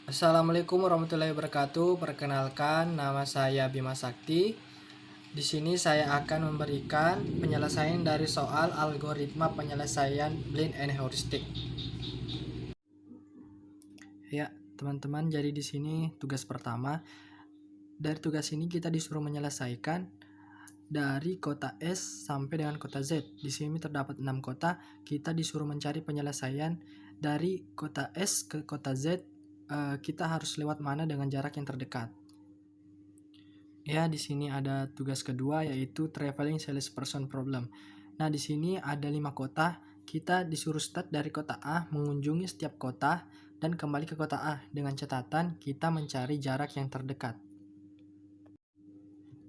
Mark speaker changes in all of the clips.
Speaker 1: Assalamualaikum warahmatullahi wabarakatuh. Perkenalkan, nama saya Bima Sakti. Di sini saya akan memberikan penyelesaian dari soal algoritma penyelesaian blind and heuristic. Ya, teman-teman, jadi di sini tugas pertama. Dari tugas ini kita disuruh menyelesaikan dari kota S sampai dengan kota Z. Di sini terdapat 6 kota. Kita disuruh mencari penyelesaian dari kota S ke kota Z. Kita harus lewat mana dengan jarak yang terdekat. Ya, di sini ada tugas kedua yaitu traveling salesperson problem. Nah, di sini ada 5 kota. Kita disuruh start dari kota A, mengunjungi setiap kota dan kembali ke kota A dengan catatan kita mencari jarak yang terdekat.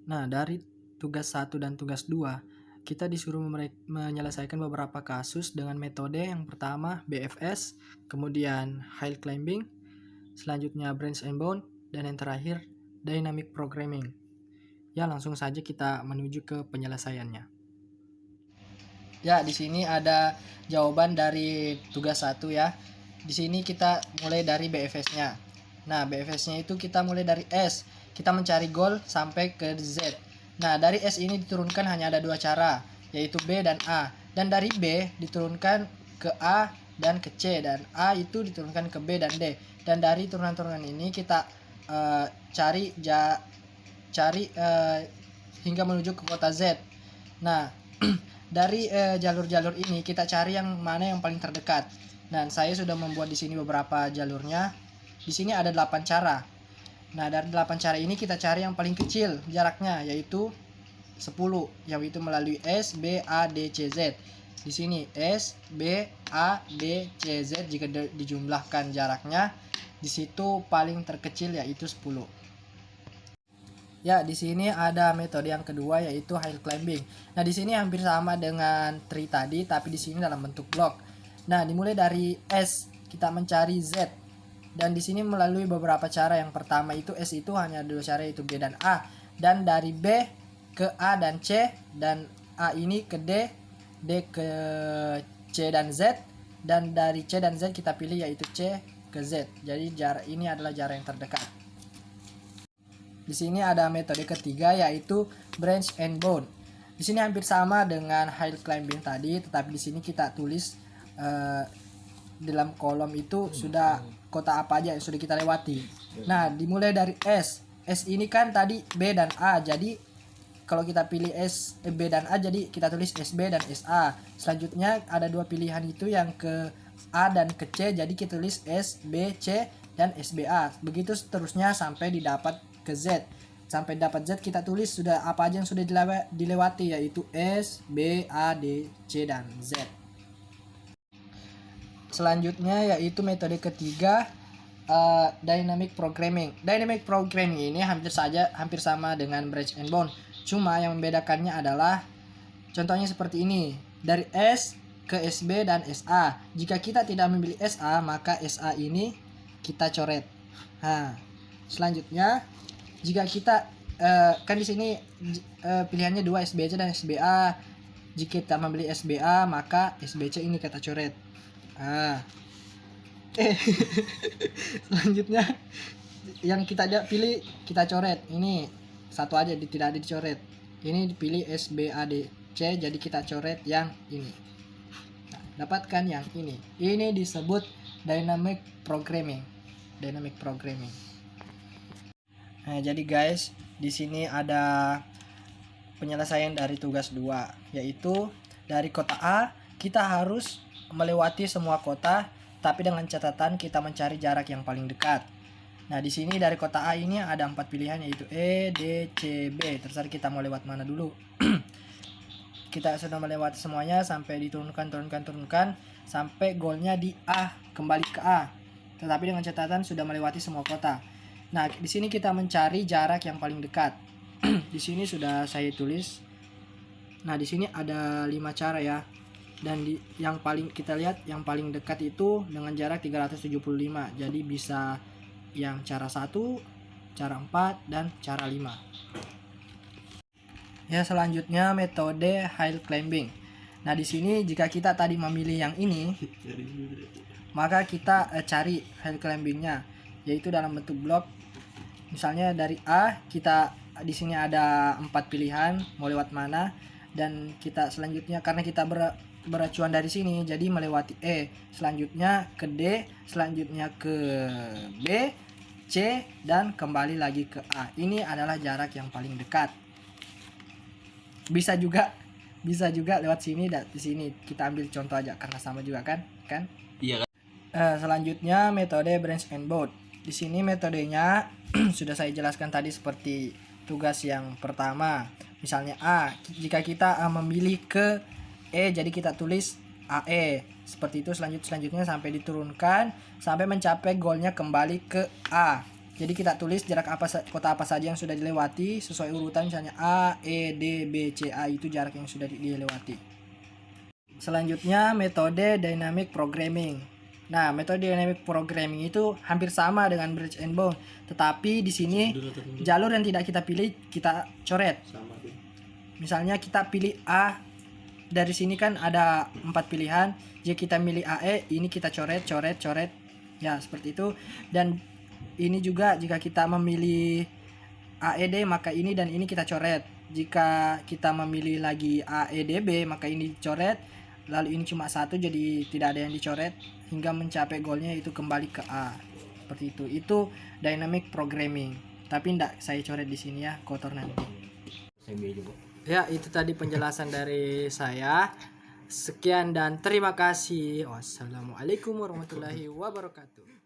Speaker 1: Nah, dari tugas 1 dan tugas 2, kita disuruh menyelesaikan beberapa kasus dengan metode yang pertama BFS, kemudian Hill Climbing, selanjutnya Branch and Bound, dan yang terakhir Dynamic Programming. Ya, langsung saja kita menuju ke penyelesaiannya. Ya, di sini ada jawaban dari tugas 1 ya. Di sini kita mulai dari BFS-nya. Nah, BFS-nya itu kita mulai dari S. Kita mencari goal sampai ke Z. Nah, dari S ini diturunkan hanya ada 2 cara, yaitu B dan A. Dan dari B diturunkan ke A dan ke C, dan A itu diturunkan ke B dan D. Dan dari turunan-turunan ini kita cari hingga menuju ke kota Z. Nah, dari jalur-jalur ini kita cari yang mana yang paling terdekat. Nah, saya sudah membuat di sini beberapa jalurnya. Di sini ada 8 cara. Nah, dari 8 cara ini kita cari yang paling kecil jaraknya, yaitu 10, yaitu melalui S, B, A, D, C, Z. Di sini S, B, A, D, C, Z jika dijumlahkan jaraknya, di situ paling terkecil yaitu 10. Ya, di sini ada metode yang kedua yaitu hill climbing. Nah, di sini hampir sama dengan tree tadi, tapi di sini dalam bentuk blok. Nah, dimulai dari S, kita mencari Z. Dan di sini melalui beberapa cara. Yang pertama itu S itu hanya 2 cara, yaitu B dan A. Dan dari B ke A dan C, dan A ini ke D, D ke C dan Z, dan dari C dan Z kita pilih yaitu C ke Z. Jadi jarak ini adalah jarak yang terdekat. Di sini ada metode ketiga yaitu branch and bound. Di sini hampir sama dengan hill climbing tadi, tetapi di sini kita tulis dalam kolom itu sudah kota apa aja yang sudah kita lewati. Nah, dimulai dari S. S ini kan tadi B dan A. Jadi kalau kita pilih B dan A, jadi kita tulis SB dan SA. Selanjutnya ada 2 pilihan itu, yang ke A dan ke C, jadi kita tulis SBC dan SBA. Begitu seterusnya sampai didapat ke Z. Sampai dapat Z kita tulis sudah apa aja yang sudah dilewati, yaitu S, B, A, D, C, dan Z. Selanjutnya yaitu metode ketiga, dynamic programming. Dynamic programming ini hampir sama dengan branch and bound. Cuma yang membedakannya adalah contohnya seperti ini. Dari S ke SB dan SA. Jika kita tidak memilih SA, maka SA ini kita coret. Nah, selanjutnya jika kita kan di sini pilihannya 2, SBC dan SBA. Jika kita memilih SBA, maka SBC ini kita coret. Selanjutnya yang kita pilih kita coret. Ini satu aja, tidak ada dicoret. Ini dipilih SBADC, jadi kita coret yang ini. Nah, dapatkan yang ini. Ini disebut dynamic programming. Nah, jadi guys, di sini ada penyelesaian dari tugas 2, yaitu dari kota A kita harus melewati semua kota, tapi dengan catatan kita mencari jarak yang paling dekat. Nah, di sini dari kota A ini ada 4 pilihan, yaitu E, D, C, B. Terserah kita mau lewat mana dulu. Kita sudah melewati semuanya sampai diturunkan sampai goalnya di A, kembali ke A. Tetapi dengan catatan sudah melewati semua kota. Nah, di sini kita mencari jarak yang paling dekat. Di sini sudah saya tulis. Nah, di sini ada 5 cara ya. Dan yang paling kita lihat yang paling dekat itu dengan jarak 375. Jadi bisa yang cara 1, cara 4, dan cara 5. Ya, selanjutnya metode hill climbing. Nah, di sini jika kita tadi memilih yang ini, maka kita cari hill climbingnya, yaitu dalam bentuk blok. Misalnya dari A, kita di sini ada 4 pilihan mau lewat mana, dan kita selanjutnya karena kita beracuan dari sini jadi melewati E, selanjutnya ke D, selanjutnya ke B, C, dan kembali lagi ke A. Ini adalah jarak yang paling dekat. Bisa juga lewat sini dan di sini. Kita ambil contoh aja karena sama juga kan?
Speaker 2: Iya kan?
Speaker 1: Selanjutnya metode branch and board. Di sini metodenya sudah saya jelaskan tadi seperti tugas yang pertama. Misalnya A, jika kita memilih ke E, jadi kita tulis AE. Seperti itu selanjutnya sampai diturunkan sampai mencapai goalnya kembali ke A. Jadi kita tulis jarak kota apa saja yang sudah dilewati sesuai urutan, misalnya A, E, D, B, C, A, itu jarak yang sudah dilewati. Selanjutnya metode dynamic programming. Nah, metode dynamic programming itu hampir sama dengan branch and bound, tetapi di sini jalur yang tidak kita pilih kita coret. Misalnya kita pilih A, dari sini kan ada 4 pilihan. Jika kita milih AE, ini kita coret. Ya, seperti itu. Dan ini juga jika kita memilih AED, maka ini dan ini kita coret. Jika kita memilih lagi AEDB, maka ini dicoret. Lalu ini cuma satu, jadi tidak ada yang dicoret hingga mencapai goalnya itu kembali ke A. Seperti itu. Itu dynamic programming. Tapi tidak saya coret di sini ya, kotor nanti. Ya, itu tadi penjelasan dari saya. Sekian dan terima kasih. Wassalamualaikum warahmatullahi wabarakatuh.